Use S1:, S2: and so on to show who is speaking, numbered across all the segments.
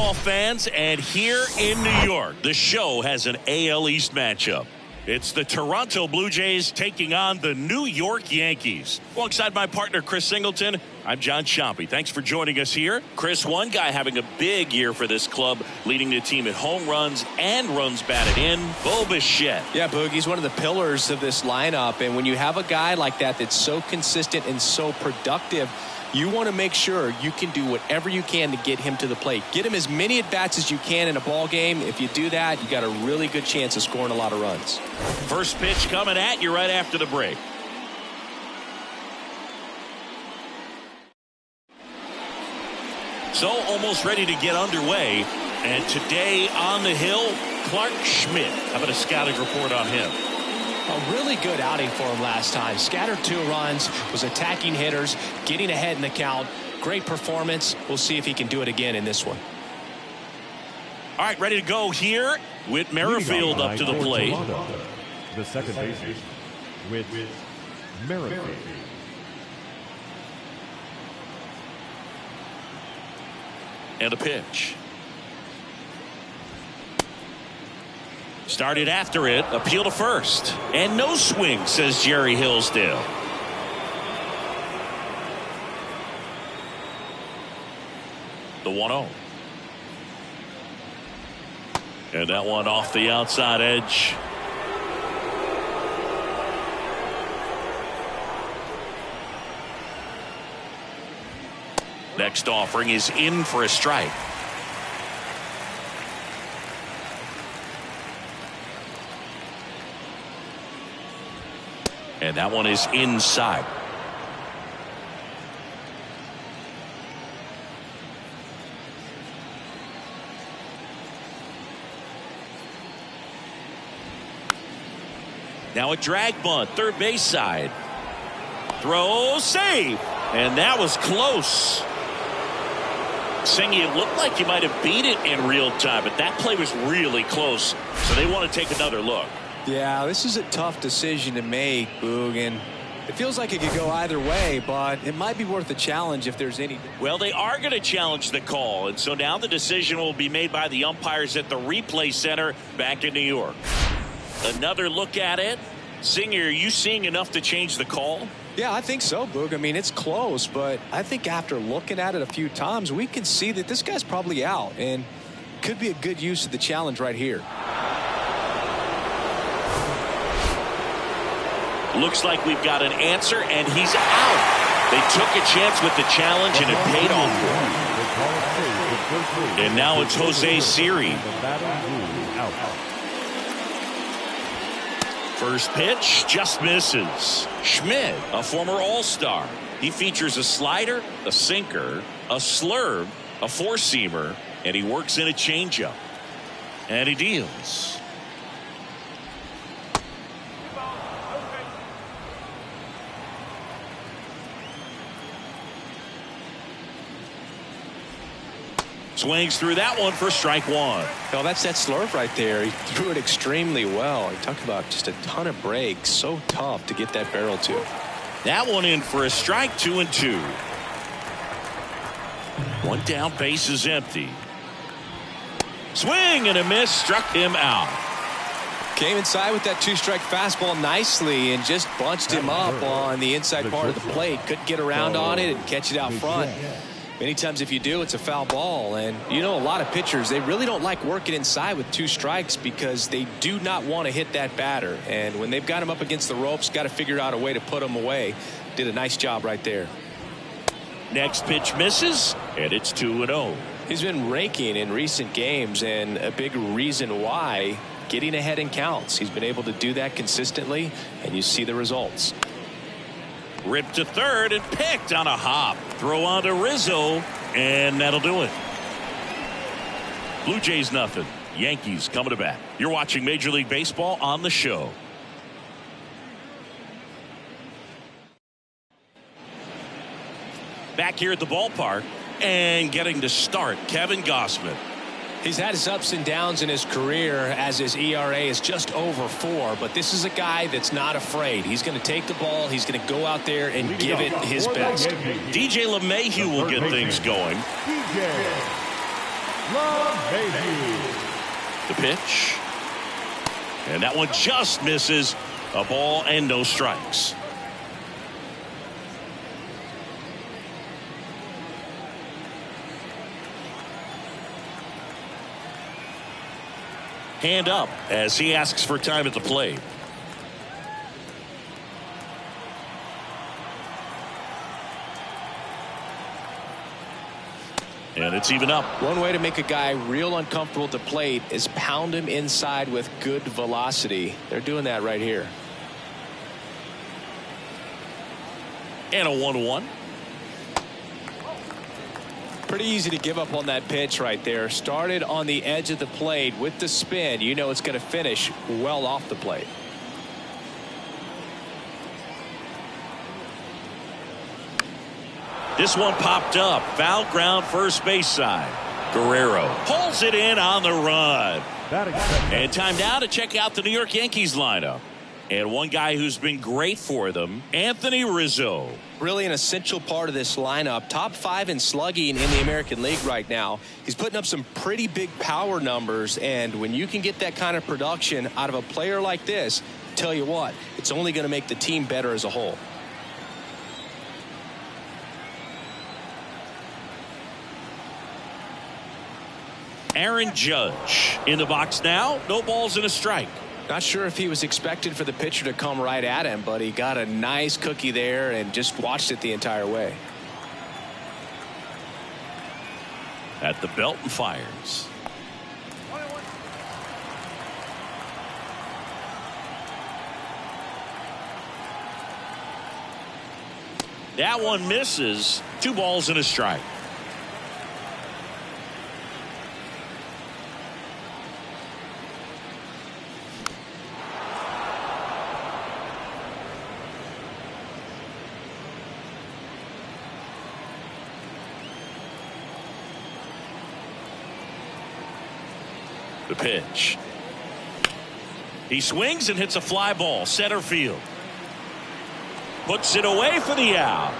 S1: baseball fans, and here in New York, the show has an AL East matchup. It's the Toronto Blue Jays taking on the New York Yankees. Alongside my partner, Chris Singleton, I'm John Chompy. Thanks for joining us here. Chris, one guy having a big year for this club, leading the team in home runs and runs batted in, Bo Bichette.
S2: Yeah, Boog, he's one of the pillars of this lineup, and when you have a guy like that that's so consistent and so productive, you want to make sure you can do whatever you can to get him to the plate. Get him as many at-bats as you can in a ball game. If you do that, you got a really good chance of scoring a lot of runs.
S1: First pitch coming at you right after the break. So almost ready to get underway. And today on the hill, Clark Schmidt. How about a scouting report on him?
S2: A really good outing for him last time. Scattered 2 runs, was attacking hitters, getting ahead in the count. Great performance. We'll see if he can do it again in this one.
S1: All right, ready to go here with Merrifield up to the plate.
S3: The second baseman with Merrifield.
S1: And a pitch. Started after it, appeal to first. And no swing, says Jerry Hillsdale. The 1-0. And that one off the outside edge. Next offering is in for a strike. And that one is inside. Now a drag bunt, third base side. Throw, save. And that was close. Saying it looked like you might have beat it in real time, but that play was really close. So they want to take another look.
S2: Yeah, this is a tough decision to make, Boog, and it feels like it could go either way, but it might be worth a challenge if there's any.
S1: Well, they are going to challenge the call, and so now the decision will be made by the umpires at the replay center back in New York. Another look at it. Singer, are you seeing enough to change the call?
S2: Yeah, I think so, Boog. I mean, it's close, but I think after looking at it a few times, we can see that this guy's probably out, and could be a good use of the challenge right here.
S1: Looks like we've got an answer, and he's out. They took a chance with the challenge, and it paid off for him. And now it's Jose Siri. First pitch just misses. Schmidt, a former All-Star. He features a slider, a sinker, a slurve, a four-seamer, and he works in a changeup. And he deals. Swings through that one for strike one.
S2: Well, that's that slurve right there. He threw it extremely well. He talked about just a ton of breaks. So tough to get that barrel to.
S1: That one in for a strike, 2-2. One down, base is empty. Swing and a miss, struck him out.
S2: Came inside with that 2-strike fastball nicely and just bunched him up on the inside part of the plate. Couldn't get around on it and catch it out front. Many times if you do, it's a foul ball. And you know, a lot of pitchers, they really don't like working inside with 2 strikes because they do not want to hit that batter. And when they've got him up against the ropes, got to figure out a way to put him away. Did a nice job right there.
S1: Next pitch misses, and it's 2-0.
S2: He's been raking in recent games, and a big reason why, getting ahead in counts. He's been able to do that consistently, and you see the results.
S1: Ripped to third and picked on a hop. Throw on to Rizzo, and that'll do it. Blue Jays nothing. Yankees coming to bat. You're watching Major League Baseball on the show. Back here at the ballpark and getting to start, Kevin Gausman.
S2: He's had his ups and downs in his career as his ERA is just over 4, but this is a guy that's not afraid. He's going to take the ball. He's going to go out there and give it his best.
S1: DJ LeMahieu will get things going. The pitch. And that one just misses. A ball and no strikes. Hand up as he asks for time at the plate. And it's even up.
S2: One way to make a guy real uncomfortable at the plate is pound him inside with good velocity. They're doing that right here.
S1: And a 1-1.
S2: Pretty easy to give up on that pitch right there. Started on the edge of the plate with the spin. You know it's going to finish well off the plate.
S1: This one popped up. Foul ground first base side. Guerrero pulls it in on the run. And time now to check out the New York Yankees lineup. And one guy who's been great for them, Anthony Rizzo.
S2: Really an essential part of this lineup. Top 5 in slugging in the American League right now. He's putting up some pretty big power numbers, and when you can get that kind of production out of a player like this, tell you what, it's only going to make the team better as a whole.
S1: Aaron Judge in the box now. No balls and a strike.
S2: Not sure if he was expected for the pitcher to come right at him, but he got a nice cookie there and just watched it the entire way.
S1: At the belt and fires. That one misses. 2 balls and a strike. The pitch. He swings and hits a fly ball center field. Puts it away for the out.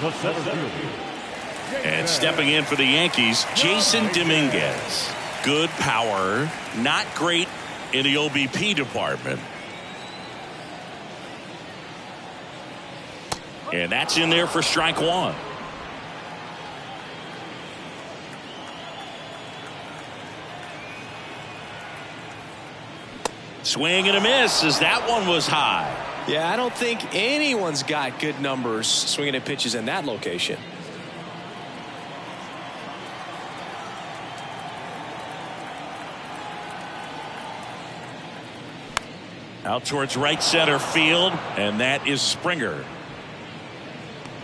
S3: The center fielder.
S1: And stepping in for the Yankees, Jason Dominguez. Good power, not great in the OBP department. And that's in there for strike 1. Swing and a miss as that one was high.
S2: Yeah, I don't think anyone's got good numbers swinging at pitches in that location.
S1: Out towards right center field, and that is Springer.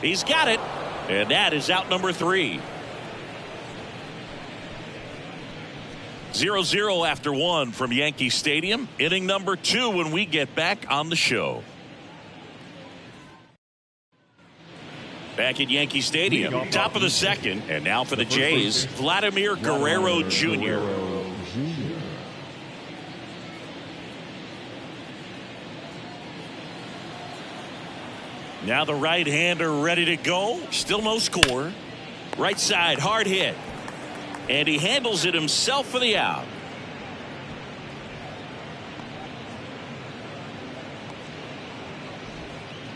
S1: He's got it, and that is out number 3. 0-0 after 1 from Yankee Stadium. Inning number 2 when we get back on the show. Back at Yankee Stadium, top of the second, and now for the Jays, Vladimir Guerrero Jr. Now the right-hander ready to go. Still no score. Right side, hard hit. And he handles it himself for the out.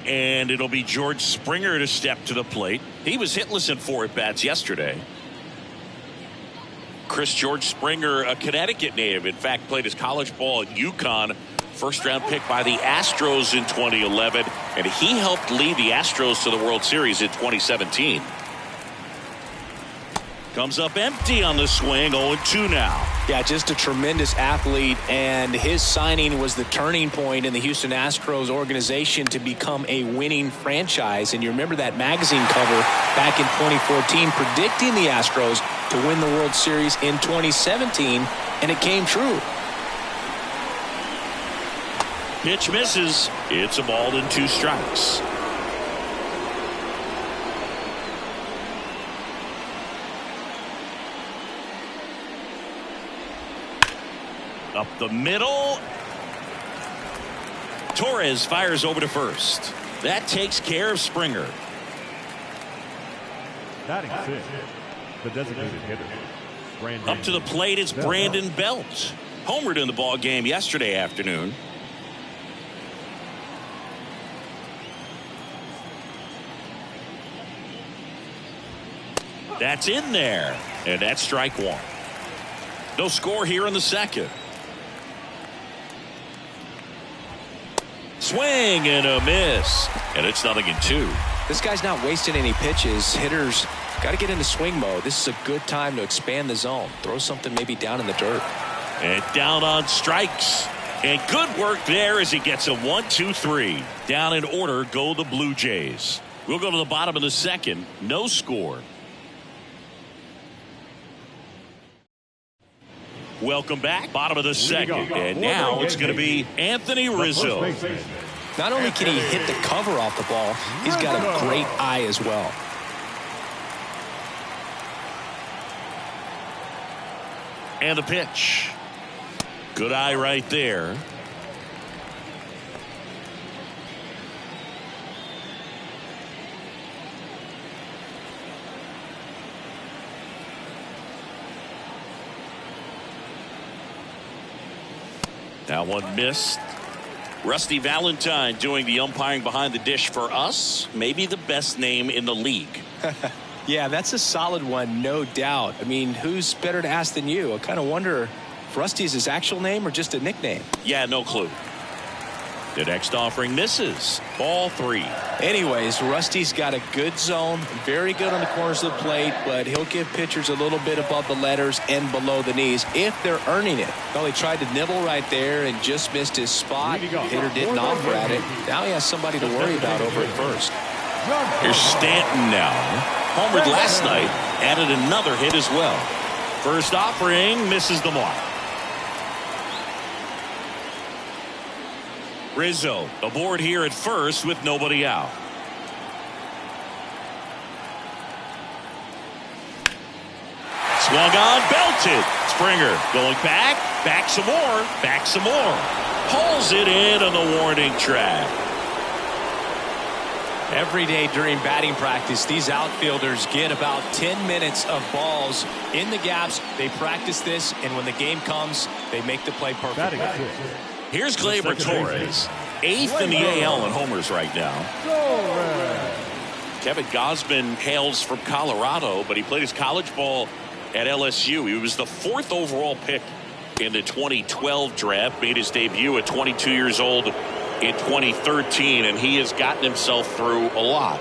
S1: And it'll be George Springer to step to the plate. He was hitless in 4 at-bats yesterday. George Springer, a Connecticut native. In fact, played his college ball at UConn. First-round pick by the Astros in 2011. And he helped lead the Astros to the World Series in 2017. Comes up empty on the swing. 0-2 now.
S2: Yeah, just a tremendous athlete, and his signing was the turning point in the Houston Astros organization to become a winning franchise. And you remember that magazine cover back in 2014 predicting the Astros to win the World Series in 2017, and it came true.
S1: Pitch misses. It's a ball and 2 strikes. Up the middle. Torres fires over to first. That takes care of Springer.
S3: Batting sixth, the designated hitter. Brandon.
S1: Up to the plate is Brandon Belt. Homered in the ball game yesterday afternoon. That's in there, and that's strike one. No score here in the second. Swing and a miss, and it's 0-2.
S2: This guy's not wasting any pitches. Hitters got to get into swing mode. This is a good time to expand the zone. Throw something maybe down in the dirt.
S1: And down on strikes. And good work there as he gets a 1-2-3. Down in order go the Blue Jays. We'll go to the bottom of the second. No score. Welcome back. Bottom of the second. And now it's going to be Anthony Rizzo.
S2: Not only can he hit the cover off the ball, he's got a great eye as well.
S1: And the pitch. Good eye right there. That one missed. Rusty Valentine doing the umpiring behind the dish for us. Maybe the best name in the league.
S2: Yeah, that's a solid one, no doubt. I mean, who's better to ask than you? I kind of wonder if Rusty is his actual name or just a nickname.
S1: Yeah, no clue. The next offering misses. Ball 3.
S2: Anyways, Rusty's got a good zone, very good on the corners of the plate, but he'll give pitchers a little bit above the letters and below the knees if they're earning it. Well, he tried to nibble right there and just missed his spot. Hitter didn't offer at it. Now he has somebody to worry about over at first.
S1: Here's Stanton now. Homered last night, added another hit as well. First offering misses the mark. Rizzo aboard here at first with nobody out. Swung on, belted. Springer going back some more. Pulls it in on the warning track.
S2: Every day during batting practice, these outfielders get about 10 minutes of balls in the gaps. They practice this, and when the game comes, they make the play perfect.
S1: Here's Gleyber Torres, 8th in the AL in homers right now. Kevin Gausman hails from Colorado, but he played his college ball at LSU. He was the 4th overall pick in the 2012 draft, made his debut at 22 years old in 2013, and he has gotten himself through a lot.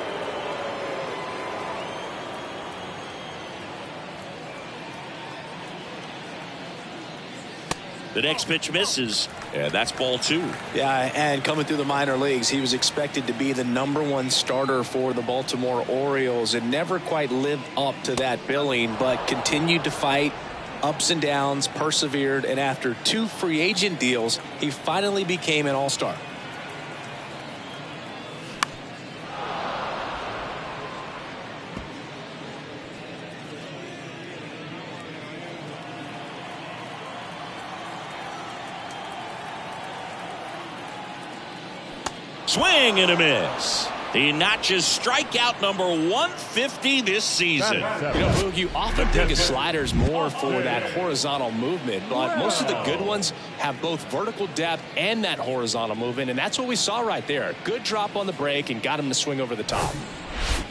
S1: The next pitch misses, and that's ball 2.
S2: Yeah, and coming through the minor leagues, he was expected to be the #1 starter for the Baltimore Orioles and never quite lived up to that billing, but continued to fight ups and downs, persevered, and after 2 free agent deals, he finally became an all-star.
S1: Swing and a miss. He notches strikeout number 150 this season.
S2: You know, Boog, you often think of sliders more for that horizontal movement, but most of the good ones have both vertical depth and that horizontal movement, and that's what we saw right there. Good drop on the break and got him to swing over the top.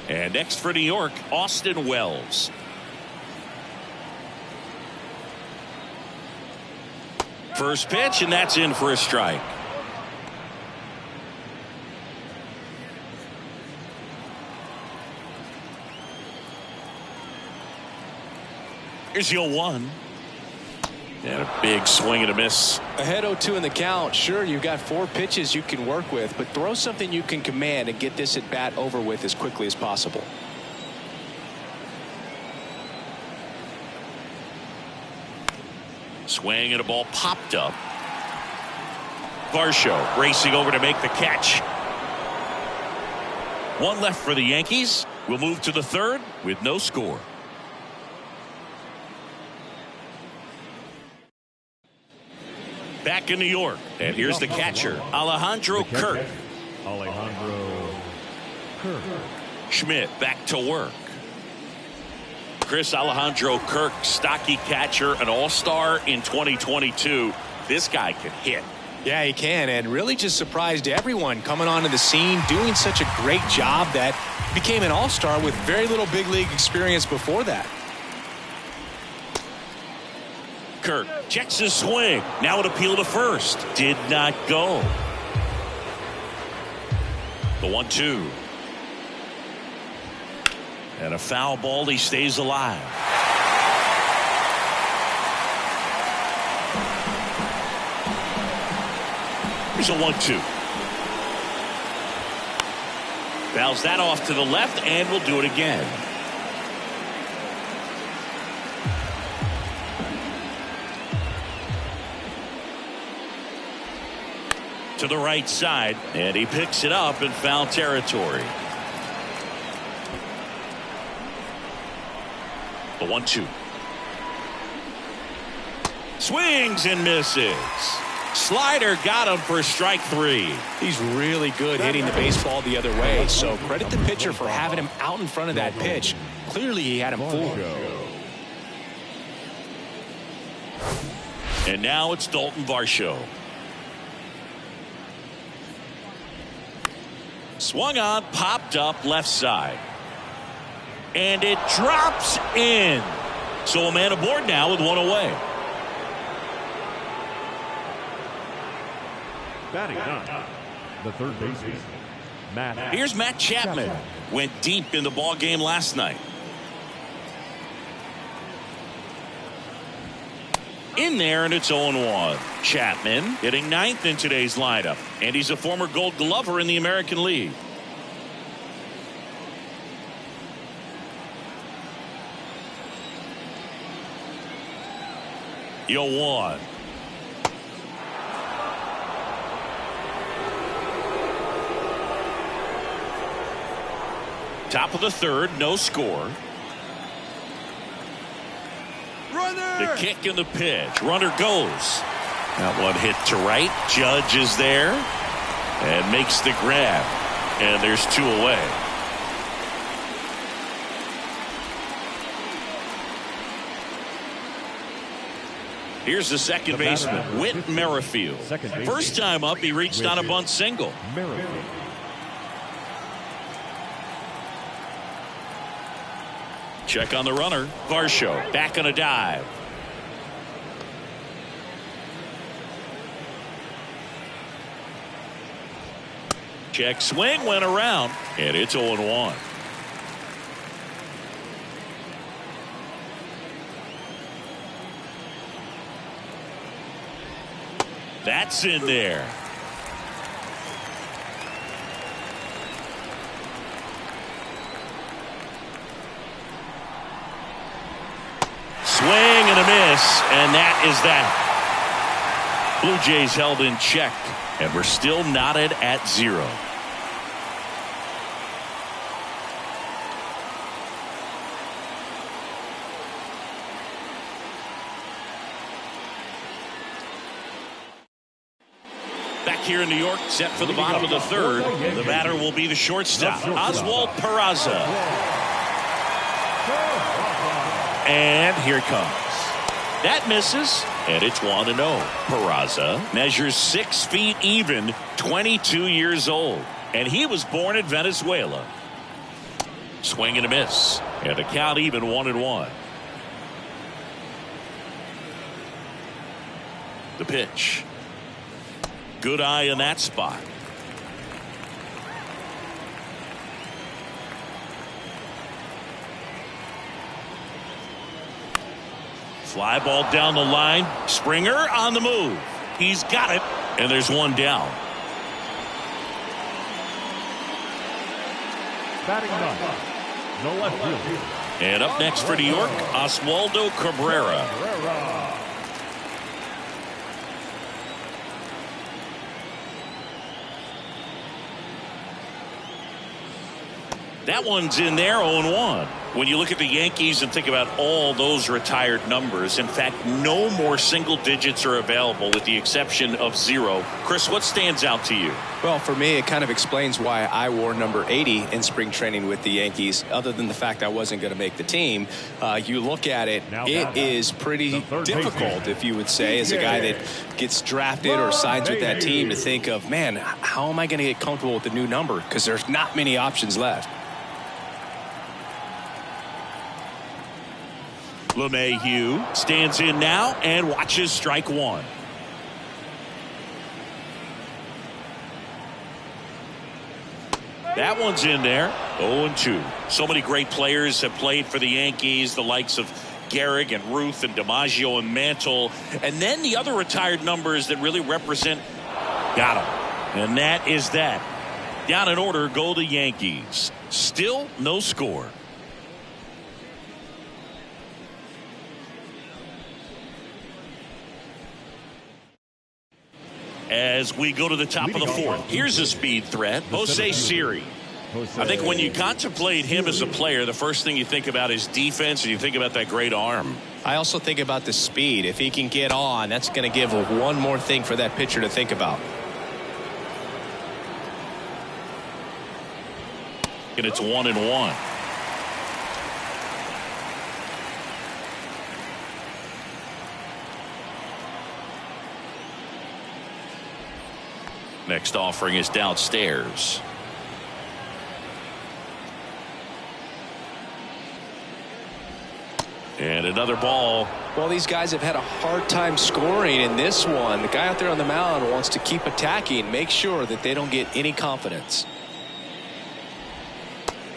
S1: And next for New York, Austin Wells. First pitch, and that's in for a strike. Here's the 0-1. And a big swing and a miss.
S2: Ahead 0-2 in the count. Sure, you've got 4 pitches you can work with, but throw something you can command and get this at bat over with as quickly as possible.
S1: Swing and a ball popped up. Varsho racing over to make the catch. 1 left for the Yankees. We'll move to the 3rd with no score. Back in New York, and here's the catcher, Alejandro Kirk.
S3: Alejandro Kirk.
S1: Schmidt back to work. Chris Alejandro Kirk, stocky catcher, an all-star in 2022. This guy can hit.
S2: Yeah, he can, and really just surprised everyone coming onto the scene, doing such a great job that he became an all-star with very little big league experience before that.
S1: Kirk checks his swing. Now an appeal to first. Did not go. The 1-2. And a foul ball. He stays alive. Here's a 1-2. Fouls that off to the left, and we'll do it again. To the right side, and he picks it up in foul territory. The 1-2. Swings and misses. Slider got him for strike 3.
S2: He's really good hitting the baseball the other way, so credit the pitcher for having him out in front of that pitch. Clearly he had him fooled.
S1: And now it's Dalton Varsho. Swung on, popped up left side. And it drops in. So a man aboard now with one away.
S3: Batting ninth, the third baseman, Matt.
S1: Here's Matt Chapman. Went deep in the ball game last night. In there, and it's 0-1. Chapman hitting ninth in today's lineup, and he's a former Gold Glover in the American League. Yo, 1. Top of the third, no score.
S4: Runner!
S1: The kick and the pitch. Runner goes. That one hit to right. Judge is there and makes the grab. And there's 2 away. Here's the second baseman, Whit Merrifield. First time up, he reached on a bunt single. Check on the runner. Varsho back on a dive. Check swing, went around, and it's 0-1. That's in there. Swing and a miss, and that is that. Blue Jays held in check, and we're still knotted at 0. Back here in New York, set for the bottom of the third. The batter will be the shortstop, Oswald Peraza. And here it comes. That misses, and it's 1-0. Peraza measures 6 feet even, 22 years old, and he was born in Venezuela. Swing and a miss, and the count even 1-1. The pitch. Good eye in that spot. Fly ball down the line. Springer on the move. He's got it, and there's 1 down.
S3: Batting ninth, no left field.
S1: And up next for New York, Oswaldo Cabrera. That one's in there, 0-1. When you look at the Yankees and think about all those retired numbers, in fact, no more single digits are available with the exception of 0. Chris, what stands out to you?
S2: Well, for me, it kind of explains why I wore number 80 in spring training with the Yankees, other than the fact I wasn't going to make the team. You look at it, it is pretty difficult, if you would say, as a guy that gets drafted or signs with that team, to think of, man, how am I going to get comfortable with the new number? Because there's not many options left.
S1: LeMahieu stands in now and watches strike one. That one's in there, 0-2. So many great players have played for the Yankees, the likes of Gehrig and Ruth and DiMaggio and Mantle. And then the other retired numbers that really represent, got him. And that is that. Down in order go the Yankees. Still no score. As we go to the top of the fourth, here's a speed threat, Jose Siri. I think when you contemplate him as a player, the first thing you think about is defense, and you think about that great arm.
S2: I also think about the speed. If he can get on, that's going to give one more thing for that pitcher to think about.
S1: And it's 1-1. Next offering is downstairs. And another ball.
S2: Well, these guys have had a hard time scoring in this one. The guy out there on the mound wants to keep attacking, make sure that they don't get any confidence.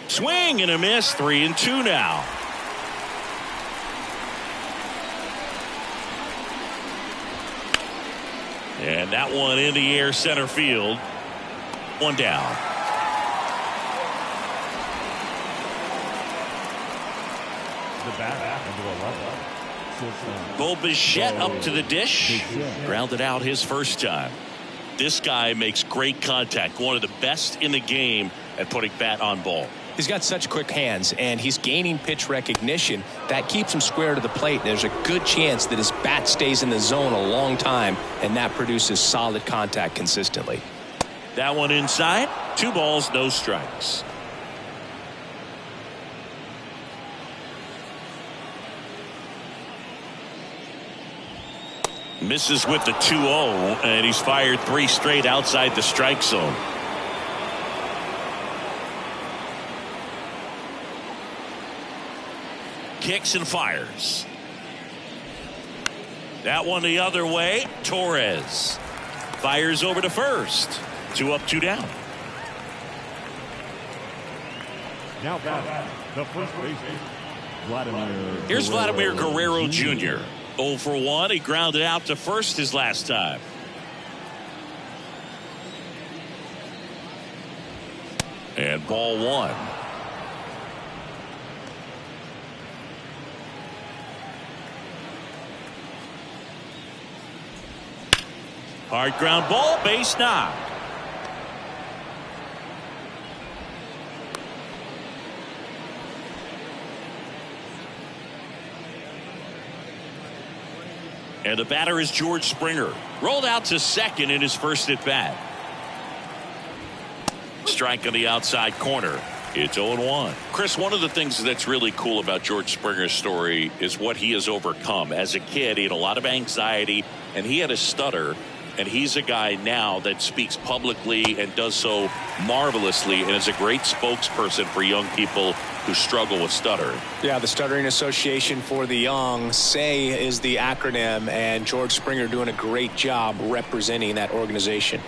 S1: Swing and a miss, 3-2 now. And that one in the air, center field. One down. Bo Bichette up to the dish. Grounded out his first time. This guy makes great contact. One of the best in the game at putting bat on ball.
S2: He's got such quick hands, and he's gaining pitch recognition. That keeps him square to the plate. There's a good chance that his bat stays in the zone a long time, and that produces solid contact consistently.
S1: That one inside. 2 balls, no strikes. Misses with the 2-0, and he's fired 3 straight outside the strike zone. Kicks and fires. That one the other way. Torres fires over to first. 2 up, 2 down.
S3: Now back, the first baseman,
S1: Here's Vladimir Guerrero Jr. 0 for 1. He grounded out to first his last time. And ball 1. Hard ground ball, base knock. And the batter is George Springer. Rolled out to second in his first at bat. Strike on the outside corner. It's 0-1. Chris, one of the things that's really cool about George Springer's story is what he has overcome. As a kid, he had a lot of anxiety, and he had a stutter. And he's a guy now that speaks publicly and does so marvelously and is a great spokesperson for young people who struggle with stuttering.
S2: Yeah, the Stuttering Association for the Young, SAY is the acronym, and George Springer doing a great job representing that organization.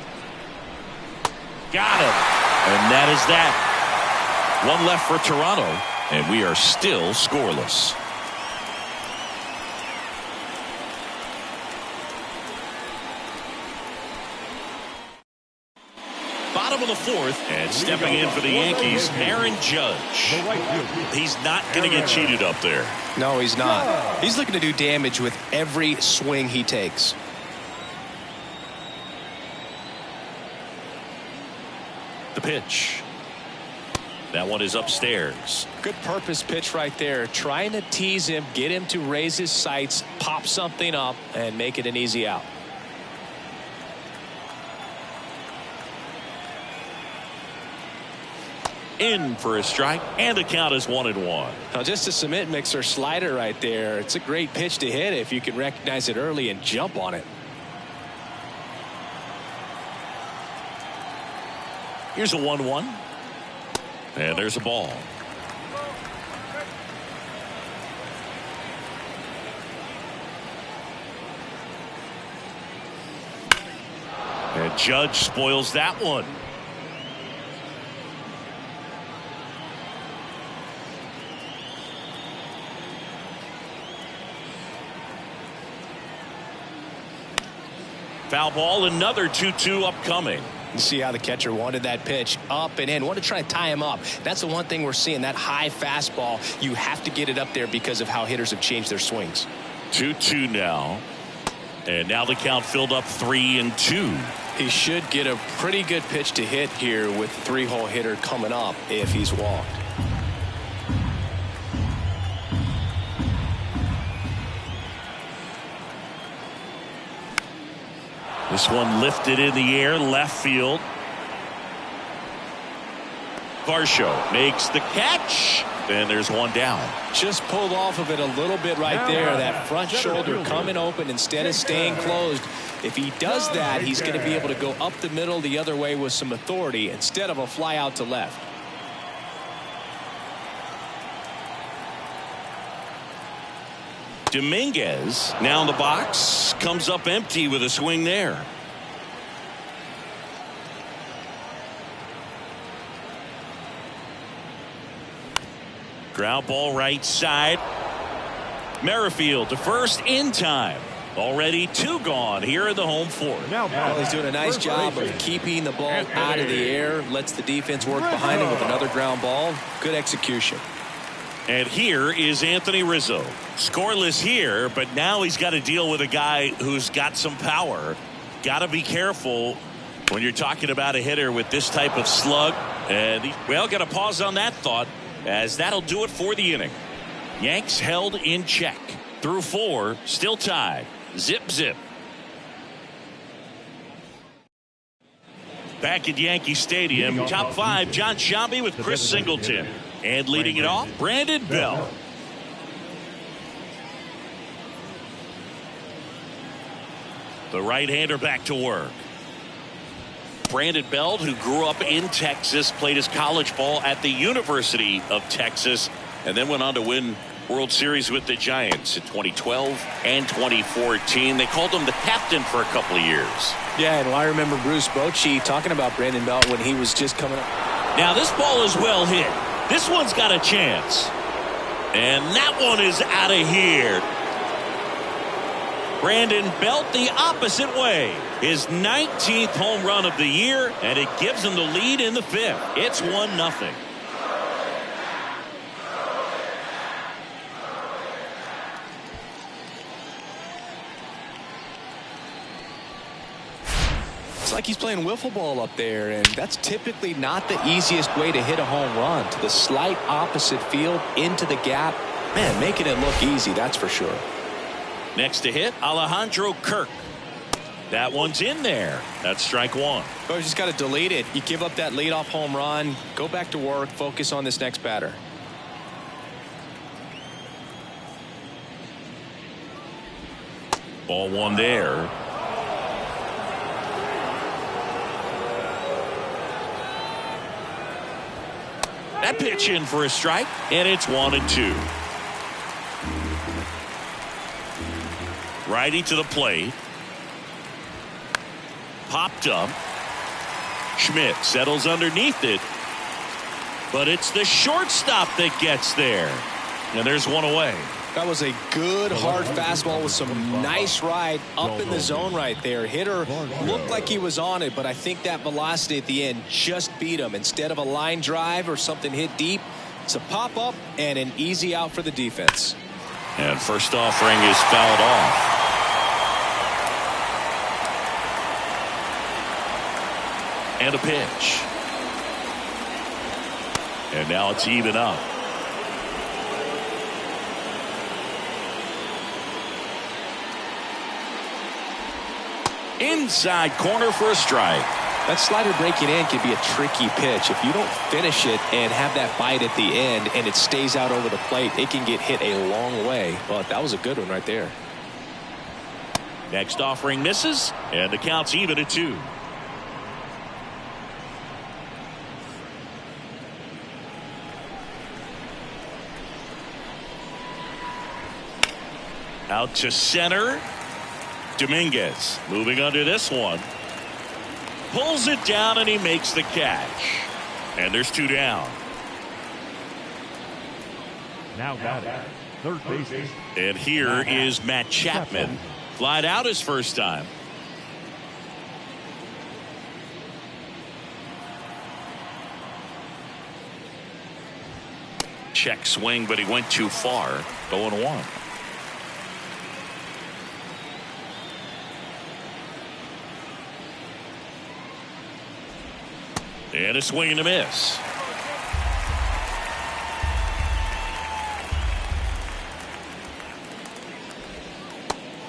S1: Got him. And that is that. One left for Toronto, and we are still scoreless. Bottom of the fourth, and stepping in for the Yankees, Aaron Judge. He's not going to get cheated up there.
S2: No, he's not. He's looking to do damage with every swing he takes.
S1: The pitch. That one is upstairs.
S2: Good purpose pitch right there. Trying to tease him, get him to raise his sights, pop something up, and make it an easy out.
S1: In for a strike, and the count is 1-1.
S2: Now, just a cement mixer slider right there. It's a great pitch to hit if you can recognize it early and jump on it.
S1: Here's a 1-1. And there's a ball. And Judge spoils that one. Foul ball, another 2-2 upcoming.
S2: You see how the catcher wanted that pitch up and in. Wanted to try to tie him up. That's the one thing we're seeing, that high fastball. You have to get it up there because of how hitters have changed their swings.
S1: 2-2 now. And now the count filled up 3-2.
S2: He should get a pretty good pitch to hit here with the three-hole hitter coming up if he's walked.
S1: This one lifted in the air, left field. Varsho makes the catch. And there's one down.
S2: Just pulled off of it a little bit right there. That front shoulder coming open instead of staying closed. If he does that, he's going to be able to go up the middle the other way with some authority instead of a fly out to left.
S1: Dominguez now in the box, comes up empty with a swing there. Ground ball right side. Merrifield to first in time. Already 2 gone here in the home fourth.
S2: Well, he's doing a nice job of keeping the ball out of the air. Lets the defense work behind him with another ground ball. Good execution.
S1: And here is Anthony Rizzo. Scoreless here, but now he's got to deal with a guy who's got some power. Got to be careful when you're talking about a hitter with this type of slug. And, well, got to pause on that thought, as that'll do it for the inning. Yanks held in check. Through 4, still tied. Zip, zip. Back at Yankee Stadium, top 5, John Sciambi with Chris Singleton. And leading it off, Brandon Belt. The right-hander back to work. Brandon Belt, who grew up in Texas, played his college ball at the University of Texas, and then went on to win World Series with the Giants in 2012 and 2014. They called him the captain for a couple of years.
S2: Yeah, and I remember Bruce Bochy talking about Brandon Belt when he was just coming up.
S1: Now this ball is well hit. This one's got a chance. And that one is out of here. Brandon Belt the opposite way. His 19th home run of the year, and it gives him the lead in the 5th. It's 1-0.
S2: It's like he's playing wiffle ball up there, and that's typically not the easiest way to hit a home run. To the slight opposite field, into the gap. Man, making it look easy, that's for sure.
S1: Next to hit, Alejandro Kirk. That one's in there. That's strike 1.
S2: Oh, you just got to delete it. You give up that leadoff home run, go back to work, focus on this next batter.
S1: Ball 1 there. That pitch in for a strike, and it's 1-2. Righty to the plate. Popped up. Schmidt settles underneath it. But it's the shortstop that gets there. And there's one away.
S2: That was a good hard fastball with some nice ride up in the zone right there. Hitter looked like he was on it, but I think that velocity at the end just beat him. Instead of a line drive or something hit deep, it's a pop up and an easy out for the defense.
S1: And first offering is fouled off. And a pitch. And now it's even up. Inside corner for a strike.
S2: That slider breaking in can be a tricky pitch. If you don't finish it and have that bite at the end and it stays out over the plate, it can get hit a long way. But that was a good one right there.
S1: Next offering misses, and the count's even at 2. Out to center. Dominguez moving under this one. Pulls it down and he makes the catch. And there's 2 down.
S3: Now got it. Third baseman.
S1: And here is Matt Chapman. Flied out his first time. Check swing, but he went too far. 0-1. And a swing and a miss.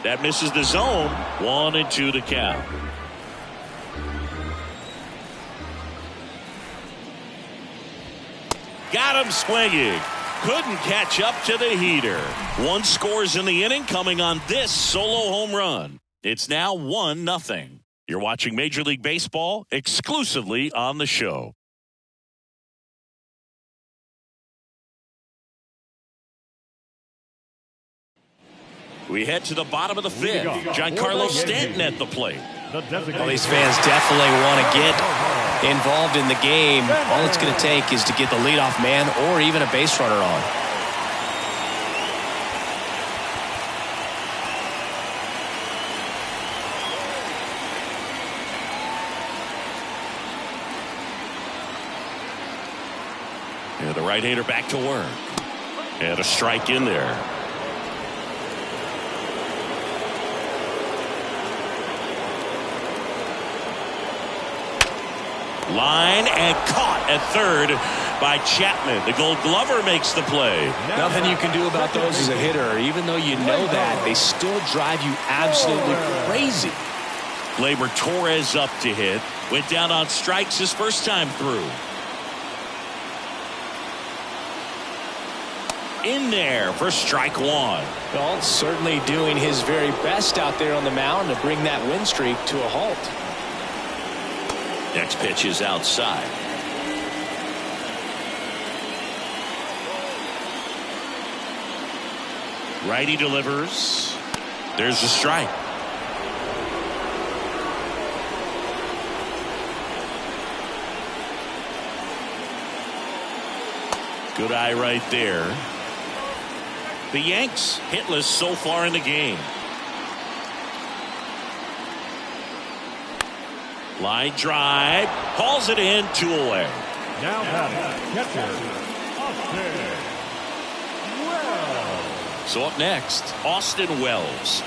S1: That misses the zone. 1-2 to count. Got him swinging. Couldn't catch up to the heater. 1 scores in the inning coming on this solo home run. It's now 1-0. You're watching Major League Baseball exclusively on the show. We head to the bottom of the 5th. Giancarlo Stanton at the plate.
S2: Well, these fans definitely want to get involved in the game. All it's going to take is to get the leadoff man or even a base runner on.
S1: And the right-hander back to work. And a strike in there. Line and caught at third by Chapman. The Gold Glover makes the play.
S2: Nothing you can do about those as a hitter. Even though you know that, they still drive you absolutely crazy.
S1: Gleyber Torres up to hit. Went down on strikes his first time through. In there for strike 1.
S2: Well, certainly doing his very best out there on the mound to bring that win streak to a halt.
S1: Next pitch is outside. Righty delivers. There's a strike. Good eye right there. The Yanks hitless so far in the game. Line drive. Hauls it in. 2 away.
S3: Now catcher, Austin Wells.
S1: So up next, Austin Wells.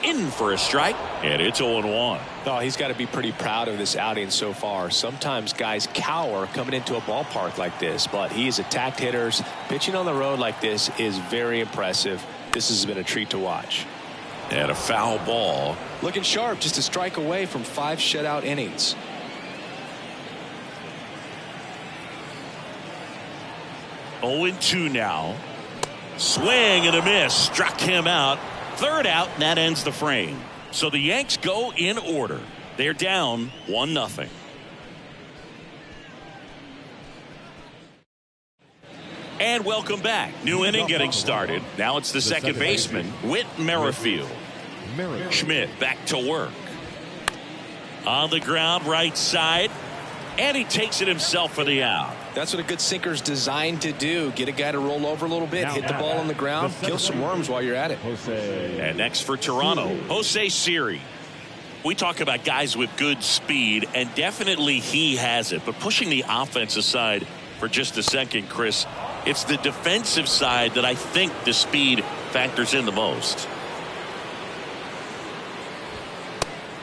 S1: In for a strike, and it's 0-1.
S2: Oh, he's got to be pretty proud of this outing so far. Sometimes guys cower coming into a ballpark like this, but he's attacked hitters. Pitching on the road like this is very impressive. This has been a treat to watch.
S1: And a foul ball.
S2: Looking sharp, just a strike away from 5 shutout innings.
S1: Oh, 0-2 now. Swing and a miss. Struck him out. Third out, and that ends the frame. So the Yanks go in order. They're down 1-0. And welcome back. New inning getting started. Now it's the second baseman, Whit Merrifield. Schmidt back to work. On the ground, right side. And he takes it himself for the out.
S2: That's what a good sinker's designed to do. Get a guy to roll over a little bit, hit the ball on the ground, kill some worms while you're at it.
S1: And next for Toronto, Jose Siri. We talk about guys with good speed, and definitely he has it. But pushing the offense aside for just a second, Chris, it's the defensive side that I think the speed factors in the most.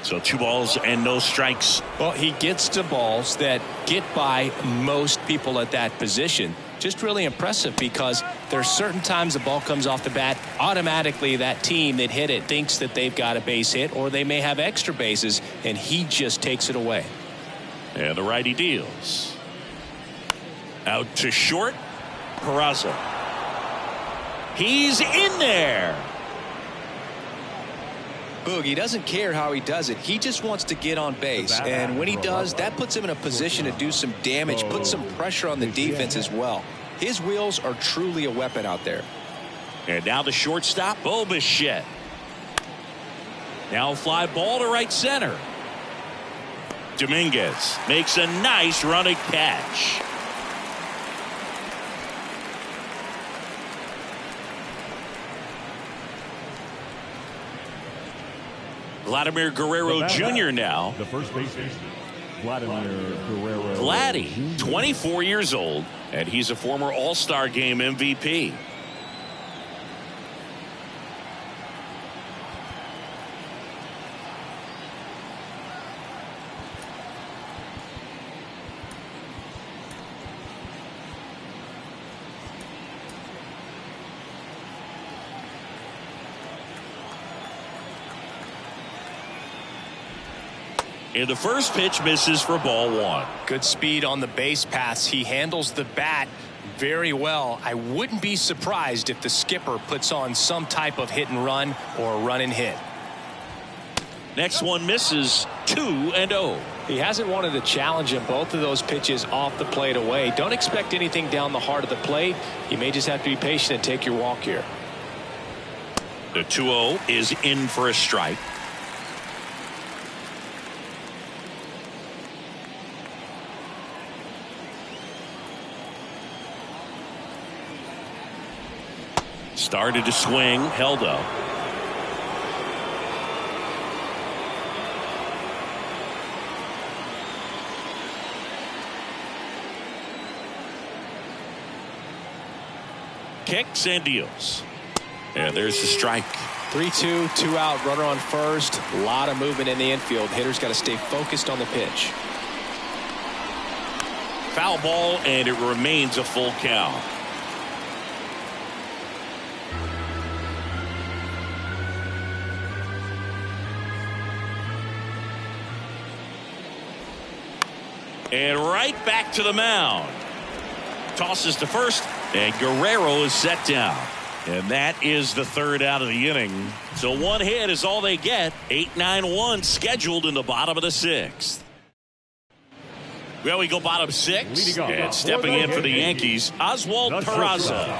S1: So 2 balls and no strikes.
S2: Well, he gets to balls that get by most people at that position. Just really impressive, because there's certain times the ball comes off the bat, automatically that team that hit it thinks that they've got a base hit, or they may have extra bases, and he just takes it away.
S1: And the righty deals. Out to short. Peraza. He's in there.
S2: Boog, he doesn't care how he does it. He just wants to get on base. And when he does, that puts him in a position to do some damage, put some pressure on the defense as well. His wheels are truly a weapon out there.
S1: And now the shortstop, Bo Bichette. Now a fly ball to right center. Dominguez makes a nice running catch. Vladimir Guerrero Jr. now.
S3: The first baseman, Vladimir Guerrero.
S1: Vladdy, 24 years old, and he's a former All-Star Game MVP. And the first pitch misses for ball 1.
S2: Good speed on the base paths. He handles the bat very well. I wouldn't be surprised if the skipper puts on some type of hit and run or run and hit.
S1: Next one misses. 2-0.
S2: He hasn't wanted a challenge in both of those pitches off the plate away. Don't expect anything down the heart of the plate. You may just have to be patient and take your walk here.
S1: The 2-0 is in for a strike. Started to swing, held up. Kicks and deals. And there's the strike.
S2: 3-2, 2 out, runner on first. A lot of movement in the infield. Hitter's got to stay focused on the pitch.
S1: Foul ball, and it remains a full count. And right back to the mound. Tosses to first, and Guerrero is set down. And that is the third out of the inning. So 1 hit is all they get. 8-9-1 scheduled in the bottom of the 6th. Well, we go bottom 6. And stepping in for the Yankees, Oswald Peraza.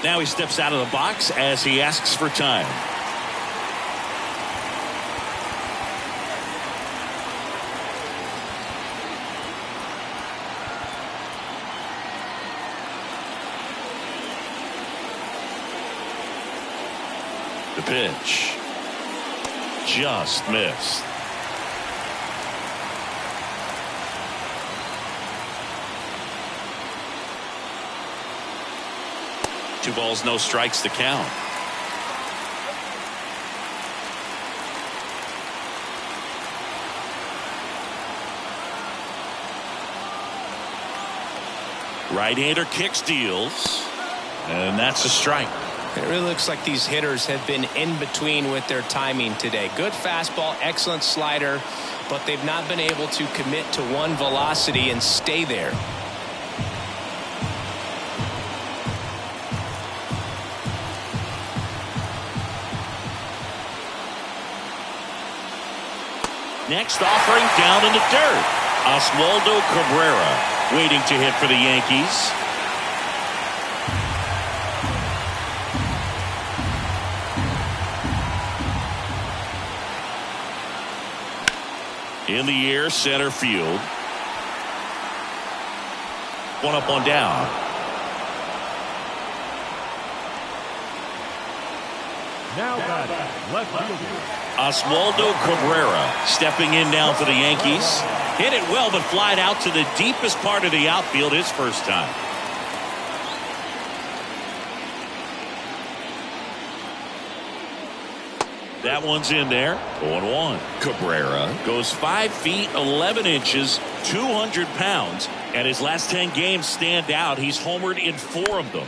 S1: Now he steps out of the box as he asks for time. The pitch. Just missed. Two balls, no strikes to count. Right-hander kicks, deals, and that's a strike.
S2: It really looks like these hitters have been in between with their timing today. Good fastball, excellent slider, but they've not been able to commit to one velocity and stay there.
S1: Next offering down in the dirt. Oswaldo Cabrera waiting to hit for the Yankees. In the air, center field. One up, one down.
S3: Now got left fielder.
S1: Oswaldo Cabrera stepping in now for the Yankees. Hit it well, but flied out to the deepest part of the outfield his first time. That one's in there. 0-1. Cabrera goes 5 feet 11 inches, 200 pounds, and his last 10 games stand out. He's homered in 4 of them.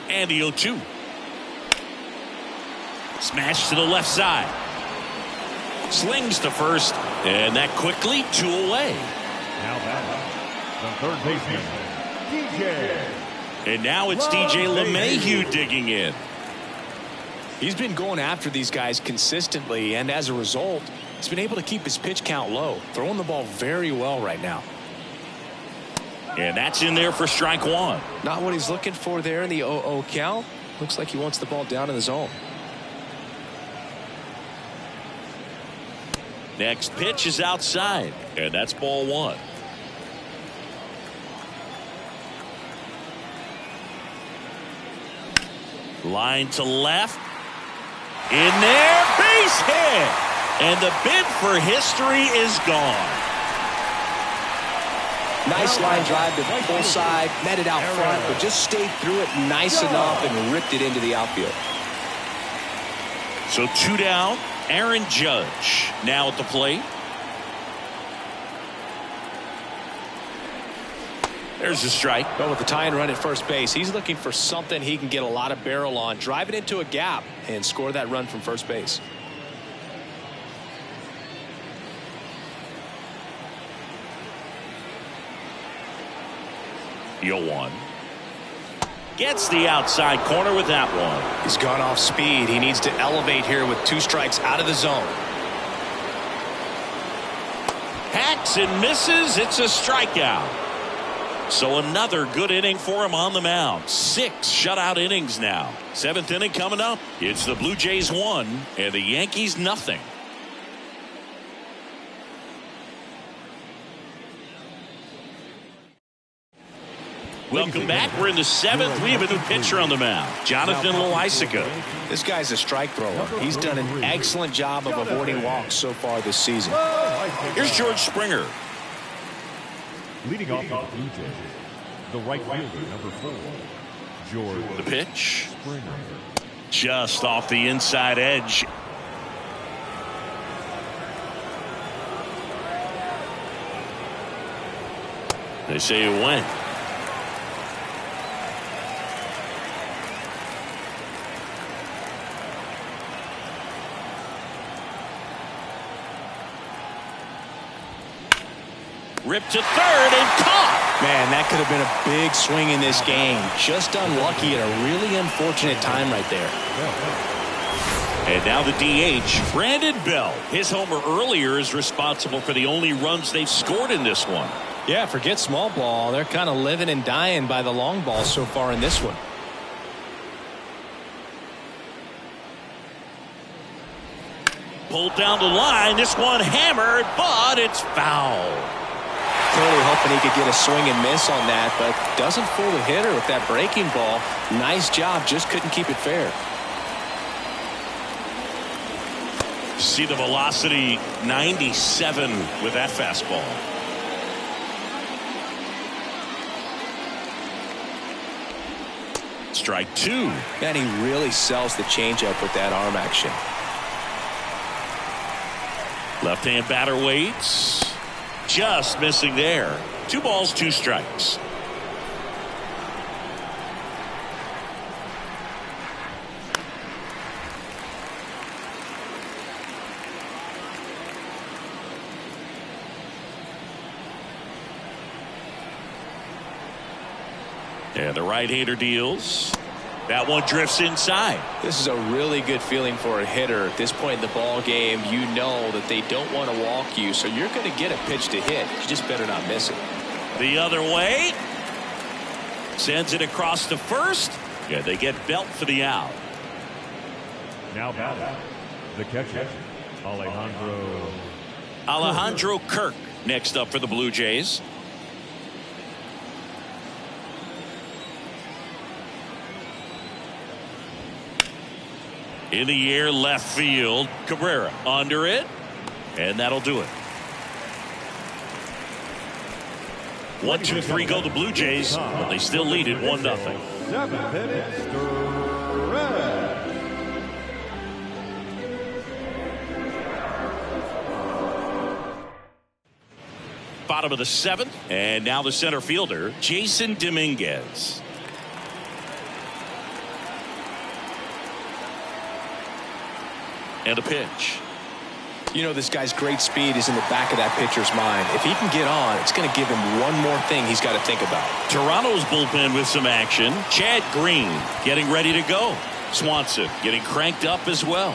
S1: And the 0-2. Smash to the left side. Slings to first, and that quickly 2 away.
S3: Now batting, the third baseman, DJ.
S1: And now it's DJ LeMahieu digging in.
S2: He's been going after these guys consistently, and as a result, he's been able to keep his pitch count low, throwing the ball very well right now.
S1: And that's in there for strike 1.
S2: Not what he's looking for there in the 0-0 count. Looks like he wants the ball down in the zone.
S1: Next pitch is outside, and that's ball 1. Line to left. In there, base hit. And the bid for history is gone.
S2: Nice line drive to the full side, met it out front, but just stayed through it nice enough and ripped it into the outfield.
S1: So 2 down. Aaron Judge now at the plate. There's a strike.
S2: But with the tying run at first base, he's looking for something he can get a lot of barrel on, drive it into a gap, and score that run from first base.
S1: Yo one. Gets the outside corner with that one.
S2: He's gone off speed. He needs to elevate here with 2 strikes out of the zone.
S1: Hacks and misses. It's a strikeout. So another good inning for him on the mound. 6 shutout innings now. 7th inning coming up. It's the Blue Jays 1 and the Yankees nothing. Welcome back. We're in the 7th. We have a new pitcher on the mound, Jonathan Loaisiga.
S2: This guy's a strike thrower. He's done an excellent job of avoiding walks so far this season.
S1: Here's George Springer.
S3: Leading off for the Blue Jays, the right fielder, number 4, George.
S1: The pitch.
S3: Springer.
S1: Just off the inside edge. They say it went. Ripped to third and caught.
S2: Man, that could have been a big swing in this game. Just unlucky at a really unfortunate time right there.
S1: And now the DH, Brandon Bell. His homer earlier is responsible for the only runs they've scored in this one.
S2: Yeah, forget small ball. They're kind of living and dying by the long ball so far in this one.
S1: Pulled down the line. This one hammered, but it's foul.
S2: Clearly hoping he could get a swing and miss on that, but doesn't fool the hitter with that breaking ball. Nice job, just couldn't keep it fair.
S1: See the velocity, 97 with that fastball. Strike 2.
S2: And he really sells the changeup with that arm action.
S1: Left-hand batter waits. Just missing there. 2 balls, 2 strikes. And the right-hander deals. That one drifts inside.
S2: This is a really good feeling for a hitter. At this point in the ball game, you know that they don't want to walk you, so you're going to get a pitch to hit. You just better not miss it.
S1: The other way. Sends it across to first. Yeah, they get Belt for the out.
S3: Now batting, the catcher, Alejandro
S1: Alejandro Kirk next up for the Blue Jays. In the air, left field. Cabrera under it, and that'll do it. 1, 2, 3 go the Blue Jays, but they still lead it 1-0.
S3: 7 minutes, stretch.
S1: Bottom of the 7th, and now the center fielder, Jason Dominguez. And a pitch.
S2: You know, this guy's great speed is in the back of that pitcher's mind. If he can get on, it's going to give him one more thing he's got to think about.
S1: Toronto's bullpen with some action. Chad Green getting ready to go. Swanson getting cranked up as well.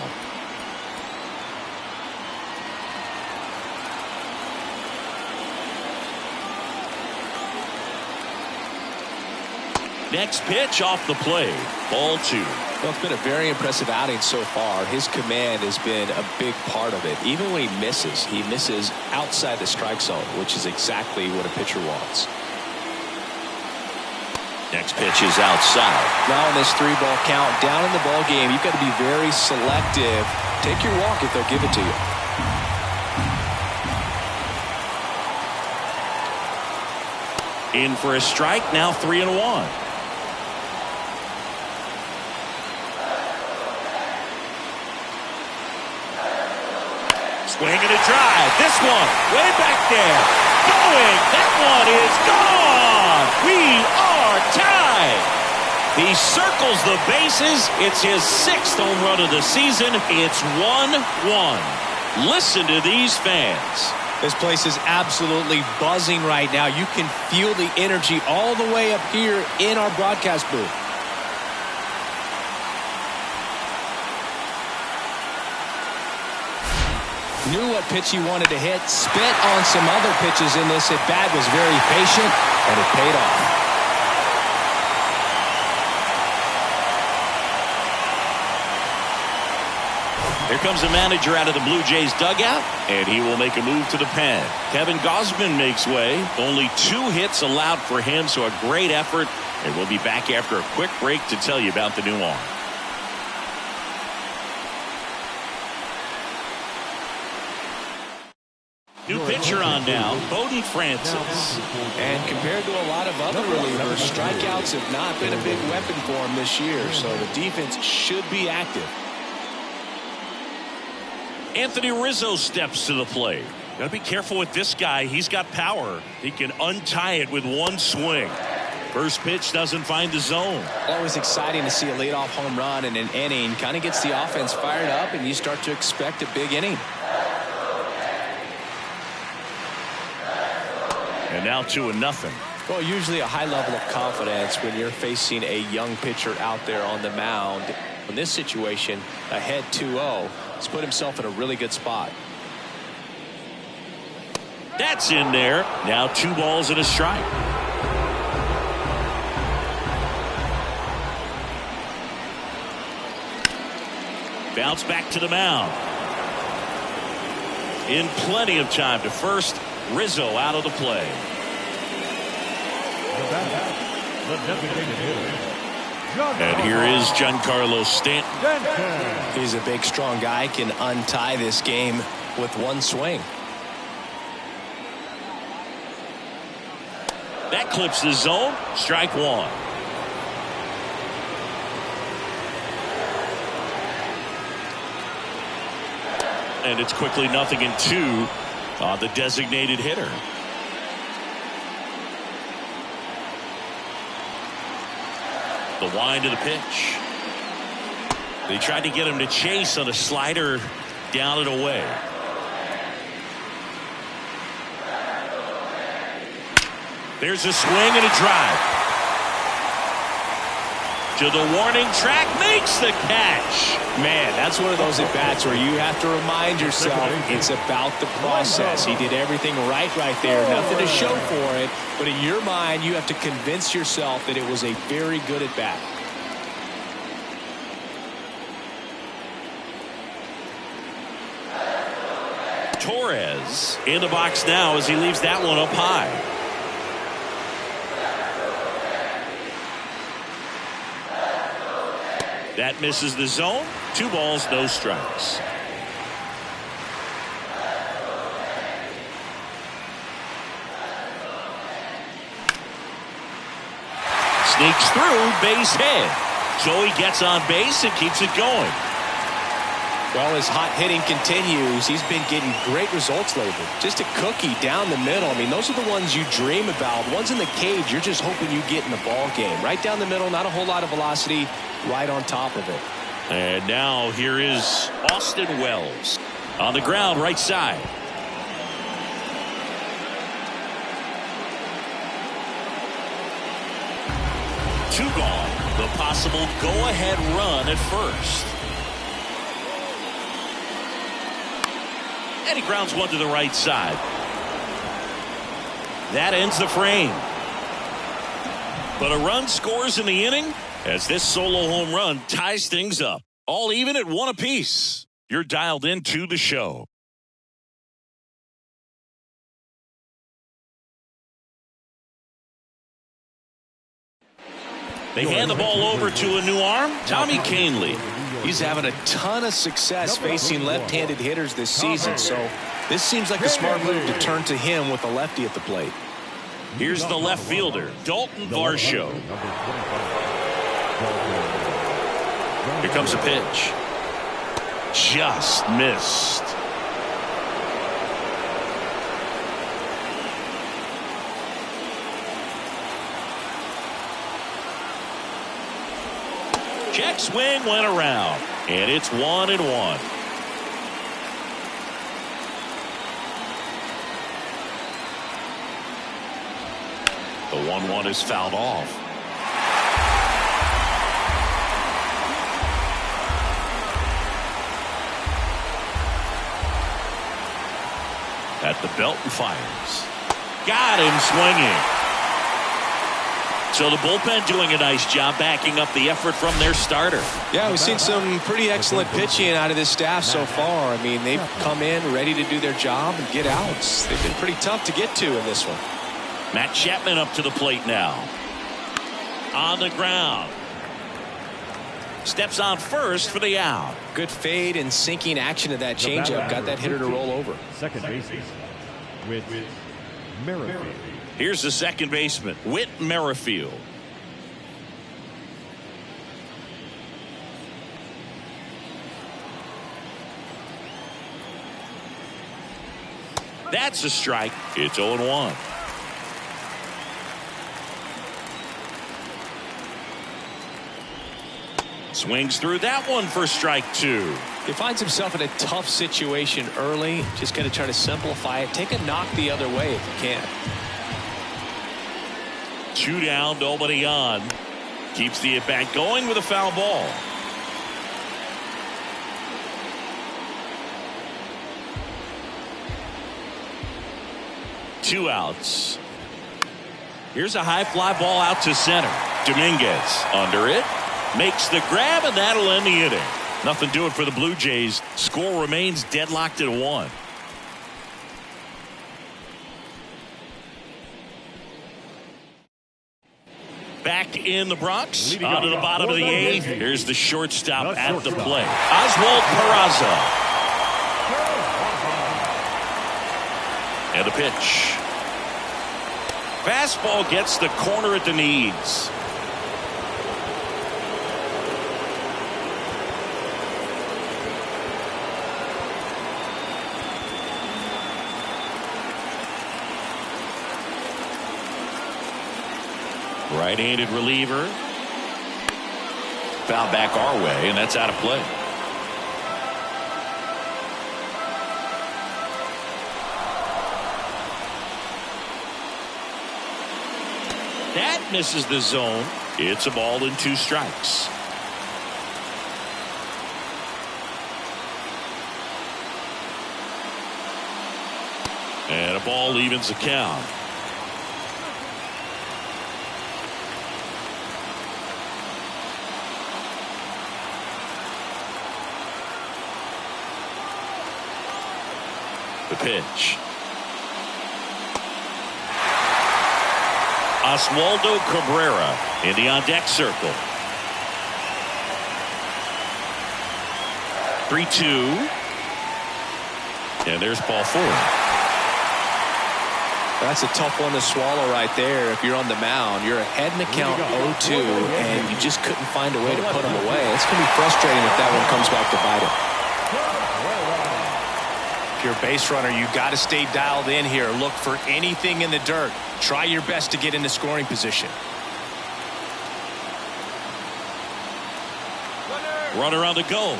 S1: Next pitch off the plate. Ball 2.
S2: Well, it's been a very impressive outing so far. His command has been a big part of it. Even when he misses outside the strike zone, which is exactly what a pitcher wants.
S1: Next pitch is outside.
S2: Now in this 3-ball count, down in the ball game, you've got to be very selective. Take your walk if they'll give it to you.
S1: In for a strike, now 3-1. Swing and a drive. This one way back there. Going. That one is gone. We are tied. He circles the bases. It's his 6th home run of the season. It's 1-1. Listen to these fans.
S2: This place is absolutely buzzing right now. You can feel the energy all the way up here in our broadcast booth. Knew what pitch he wanted to hit, spit on some other pitches in this at bat, was very patient, and it paid off.
S1: Here comes the manager out of the Blue Jays dugout, and he will make a move to the pen. Kevin Gausman makes way. Only 2 hits allowed for him, so a great effort. And we'll be back after a quick break to tell you about the new arm. New pitcher on now, Bowden Francis.
S2: And compared to a lot of other relievers, strikeouts have not been a big weapon for him this year, so the defense should be active.
S1: Anthony Rizzo steps to the plate. Got to be careful with this guy. He's got power. He can untie it with one swing. First pitch doesn't find the zone.
S2: Always exciting to see a leadoff home run in an inning. Kind of gets the offense fired up, and you start to expect a big inning.
S1: And now 2-0.
S2: Well, usually a high level of confidence when you're facing a young pitcher out there on the mound. In this situation, ahead 2-0, he's put himself in a really good spot.
S1: That's in there. Now 2 balls and a strike. Bounce back to the mound. In plenty of time to first. Rizzo out of the play. And here is Giancarlo Stanton.
S2: He's a big, strong guy, can untie this game with one swing.
S1: That clips the zone. Strike 1. And it's quickly 0-2. The designated hitter. The wind of the pitch. They tried to get him to chase on a slider, down and away. There's a swing and a drive. To the warning track, makes the catch.
S2: Man, that's one of those at-bats where you have to remind yourself it's about the process. He did everything right there. Nothing to show for it. But in your mind, you have to convince yourself that it was a very good at-bat.
S1: Torres Dominguez in the box now as he leaves that one up high. That misses the zone. 2 balls, no strikes. Sneaks through, base hit. So he gets on base and keeps it going.
S2: Well, as hot hitting continues, he's been getting great results lately. Just a cookie down the middle. I mean, those are the ones you dream about. Ones in the cage, you're just hoping you get in the ball game. Right down the middle, not a whole lot of velocity, right on top of it.
S1: And now here is Austin Wells on the ground, right side. Two gone. The possible go-ahead run at first. And he grounds one to the right side. That ends the frame. But a run scores in the inning as this solo home run ties things up. All even at 1 apiece. You're dialed into the show. They hand the ball over to a new arm, Tommy Canley.
S2: He's having a ton of success facing left-handed hitters this season, so this seems like a smart move to turn to him with a lefty at the plate.
S1: Here's the left fielder, Dalton Varsho. Here comes a pitch. Just missed. Check swing went around, and it's 1-1. The 1-1 is fouled off. At the belt and fires. Got him swinging. So the bullpen doing a nice job backing up the effort from their starter.
S2: Yeah, we've seen some pretty excellent pitching out of this staff so far. I mean, they've come in ready to do their job and get outs. They've been pretty tough to get to in this one.
S1: Matt Chapman up to the plate now. On the ground. Steps on first for the out.
S2: Good fade and sinking action of that changeup. Got that hitter to roll over.
S3: Second baseman, Whit Merrifield.
S1: Here's the second baseman, Whit Merrifield. That's a strike. It's 0-1. Swings through that one for strike 2.
S2: He finds himself in a tough situation early. Just got to try to simplify it. Take a knock the other way if you can.
S1: 2 down, nobody on. Keeps the at-bat going with a foul ball. Two outs. Here's a high fly ball out to center. Dominguez under it. Makes the grab, and that'll end the inning. Nothing doing for the Blue Jays. Score remains deadlocked at 1. Back in the Bronx, out of the bottom of the 8th. Here's the shortstop at the plate. Oswald Peraza. And the pitch. Fastball gets the corner at the knees. Right-handed reliever. Foul back our way, and that's out of play. That misses the zone. It's a ball and 2 strikes. And a ball evens the count. The pitch. Oswaldo Cabrera in the on-deck circle. 3-2. And there's ball 4.
S2: That's a tough one to swallow right there. If you're on the mound, you're ahead in the count 0-2, and you just couldn't find a way to put them away. It's going to be frustrating if that one comes back to bite it. If you're a base runner, you got to stay dialed in here. Look for anything in the dirt. Try your best to get into scoring position.
S1: Runner on the go.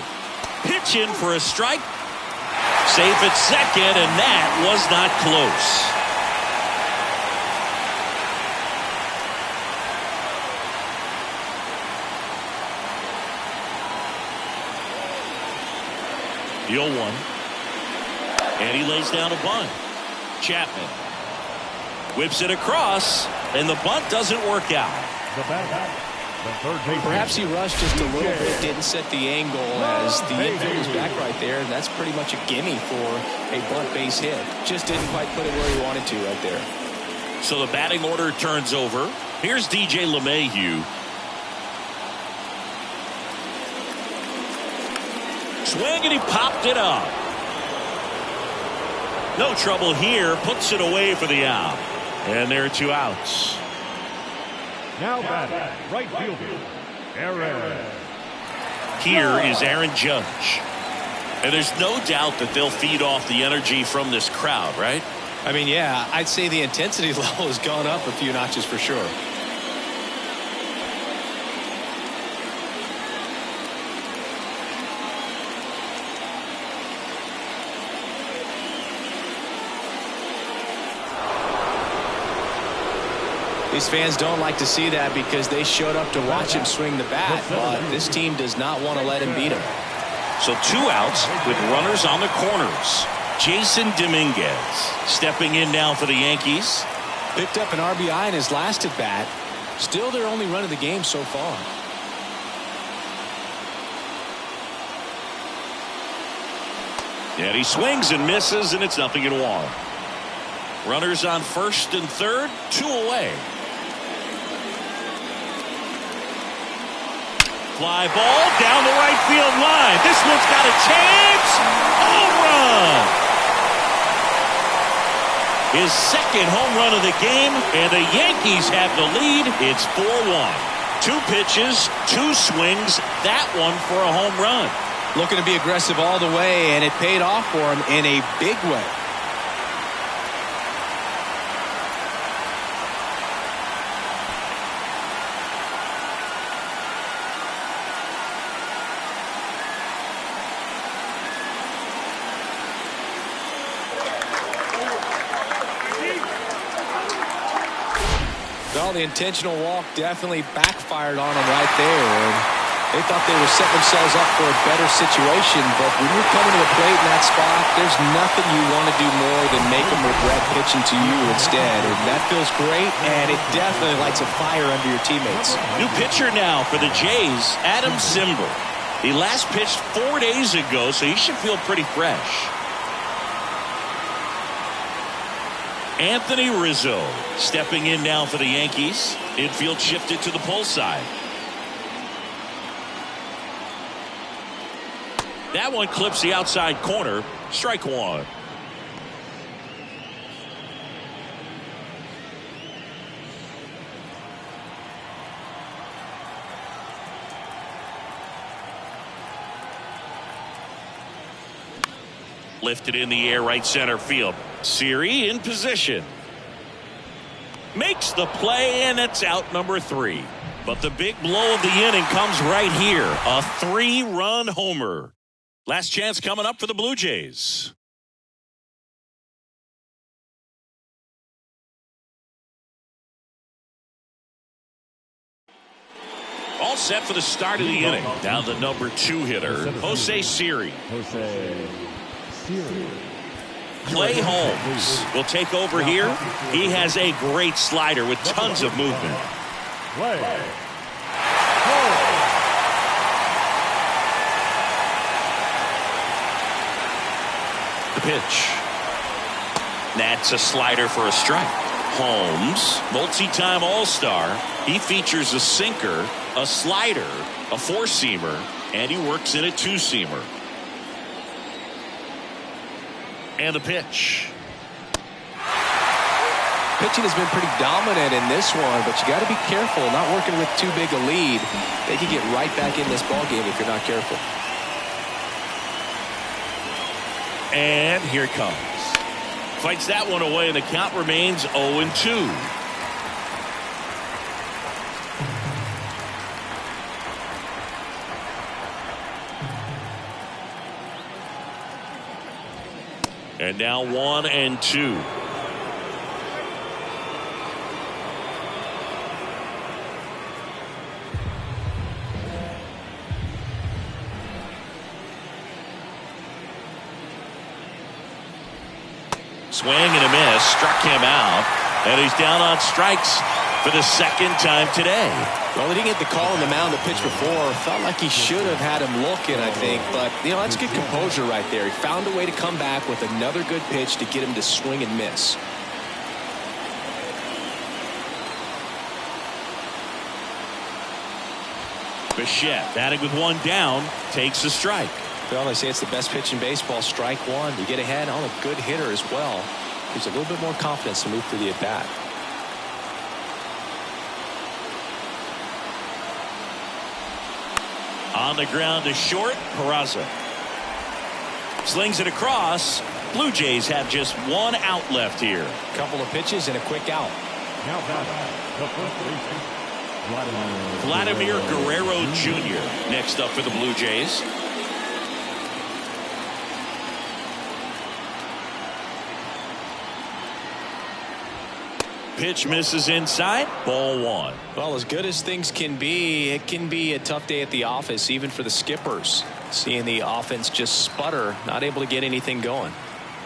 S1: Pitch in for a strike. Safe at second, and that was not close. The 0-1. And he lays down a bunt. Chapman whips it across, and the bunt doesn't work out.
S2: Perhaps he rushed just a little bit, didn't set the angle as the infield was back right there, and that's pretty much a gimme for a bunt base hit. Just didn't quite put it where he wanted to right there.
S1: So the batting order turns over. Here's DJ LeMahieu. Swing, and he popped it up. No trouble here. Puts it away for the out. And there are 2 outs.
S3: Now batting, right fielder, Aaron.
S1: Here is Aaron Judge. And there's no doubt that they'll feed off the energy from this crowd, right?
S2: I mean, yeah, I'd say the intensity level has gone up a few notches for sure. These fans don't like to see that because they showed up to watch him swing the bat, but this team does not want to let him beat him.
S1: So 2 outs with runners on the corners. Jason Dominguez stepping in now for the Yankees.
S2: Picked up an RBI in his last at bat. Still their only run of the game so far.
S1: And he swings and misses, and it's 0-1. Runners on first and third, 2 away. Fly ball down the right field line. This one's got a chance. Home run. His second home run of the game, and the Yankees have the lead. It's 4-1. 2 pitches, 2 swings. That one for a home run.
S2: Looking to be aggressive all the way, and it paid off for him in a big way. Well, the intentional walk definitely backfired on them right there. And they thought they were setting themselves up for a better situation, but when you're coming to the plate in that spot, there's nothing you want to do more than make them regret pitching to you instead. And that feels great, and it definitely lights a fire under your teammates.
S1: New pitcher now for the Jays, Adam Simber. He last pitched 4 days ago, so he should feel pretty fresh. Anthony Rizzo stepping in now for the Yankees. Infield shifted to the pull side. That one clips the outside corner. Strike 1. Lifted in the air, right center field. Siri in position. Makes the play, and it's out number 3. But the big blow of the inning comes right here. A 3-run homer. Last chance coming up for the Blue Jays. All set for the start of the inning. Now the number 2 hitter, Jose Siri. Clay Holmes will take over here. He has a great slider with tons of movement. The pitch. That's a slider for a strike. Holmes, multi-time All-Star. He features a sinker, a slider, a four-seamer, and he works in a two-seamer. And the pitch.
S2: Pitching has been pretty dominant in this one, but you got to be careful, not working with too big a lead. They could get right back in this ball game if you're not careful.
S1: And here it comes. Fights that one away, and the count remains 0-2. And now 1-2. Swing and a miss, struck him out, and he's down on strikes for the second time today.
S2: Well, he didn't get the call on the mound the pitch before. Felt like he should have had him looking, I think. But, you know, that's good composure right there. He found a way to come back with another good pitch to get him to swing and miss.
S1: Bichette batting with one down, takes a strike.
S2: Well, they say it's the best pitch in baseball, strike one. You get ahead on a good hitter as well. Gives a little bit more confidence to move through the at-bat.
S1: On the ground to short, Peraza. Slings it across. Blue Jays have just one out left here.
S2: Couple of pitches and a quick out.
S3: Now the first baseman,
S1: Vladimir Guerrero Jr. next up for the Blue Jays. Pitch misses inside, ball one.
S2: Well, as good as things can be, it can be a tough day at the office, even for the skippers. Seeing the offense just sputter, not able to get anything going.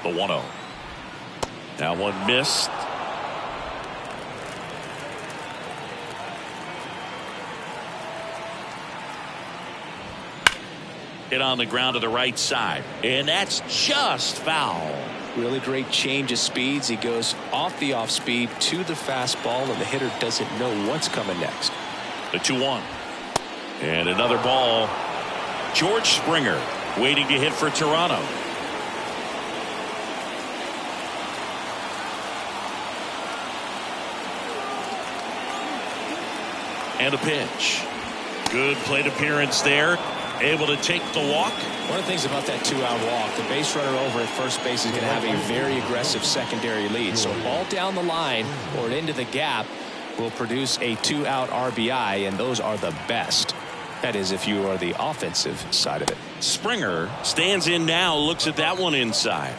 S1: The 1-0. Now one missed. Hit on the ground to the right side, and that's just foul.
S2: Really great change of speeds. He goes off the off speed to the fastball, and the hitter doesn't know what's coming next.
S1: The 2-1. And another ball. George Springer waiting to hit for Toronto. And a pitch. Good plate appearance there. Able to take the walk.
S2: One of the things about that two-out walk, the base runner over at first base is going to have a very aggressive secondary lead. So a ball down the line or into the gap will produce a two-out RBI, and those are the best. That is, if you are the offensive side of it.
S1: Springer stands in now, looks at that one inside.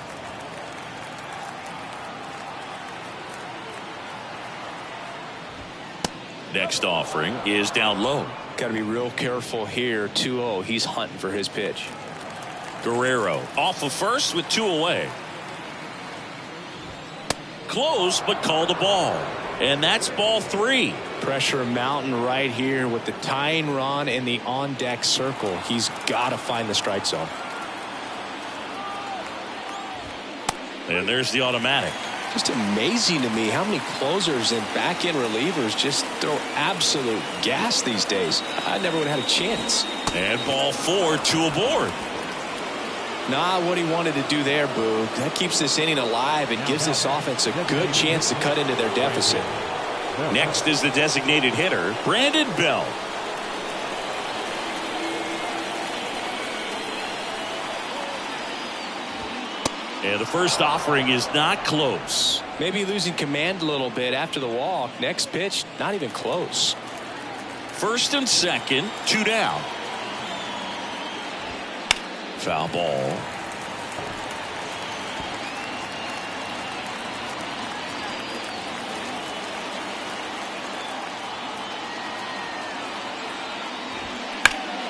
S1: Next offering is down low.
S2: Got to be real careful here. 2-0. He's hunting for his pitch.
S1: Guerrero off of first with two away. Close, but called a ball. And that's ball three.
S2: Pressure mountain right here with the tying run in the on-deck circle. He's got to find the strike zone.
S1: And there's the automatic.
S2: Just amazing to me how many closers and back-end relievers just throw absolute gas these days. I never would have had a chance.
S1: And ball four, two aboard.
S2: Not what he wanted to do there, Boo. That keeps this inning alive and gives this offense a good chance to cut into their deficit.
S1: Next is the designated hitter, Brandon Bell. And the first offering is not close.
S2: Maybe losing command a little bit after the walk. Next pitch, not even close.
S1: First and second, two down. Foul ball.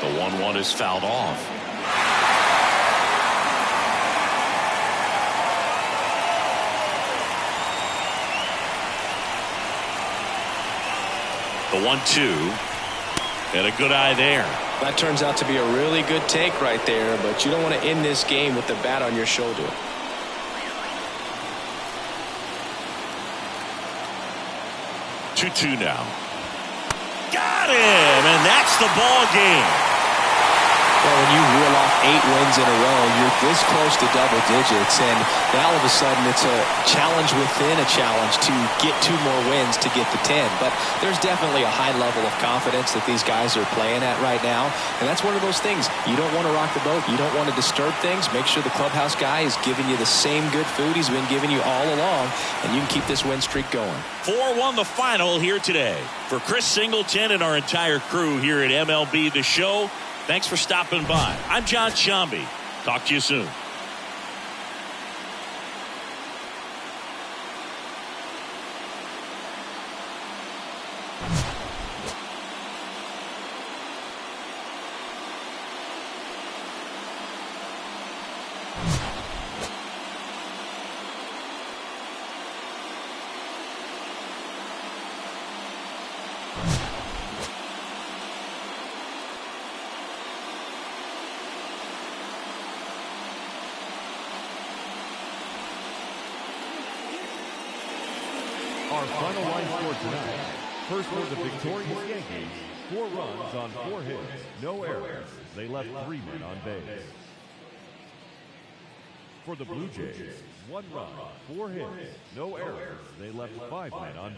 S1: The 1-1 is fouled off. The 1-2, and a good eye there.
S2: That turns out to be a really good take right there, but you don't want to end this game with the bat on your shoulder.
S1: 2-2 now. Got him, and that's the ball game.
S2: Well, when you reel off 8 wins in a row, you're this close to double digits, and now all of a sudden it's a challenge within a challenge to get 2 more wins to get to 10. But there's definitely a high level of confidence that these guys are playing at right now, and that's one of those things. You don't want to rock the boat. You don't want to disturb things. Make sure the clubhouse guy is giving you the same good food he's been giving you all along, and you can keep this win streak going.
S1: 4-1 the final here today. For Chris Singleton and our entire crew here at MLB The Show, thanks for stopping by. I'm John Shambi. Talk to you soon.
S3: Our final line score tonight. First for the victorious Yankees, 4 runs on 4 hits, no errors. They left 3 men on base. For the Blue Jays, 1 run, 4 hits, no errors. They left 5 men on base.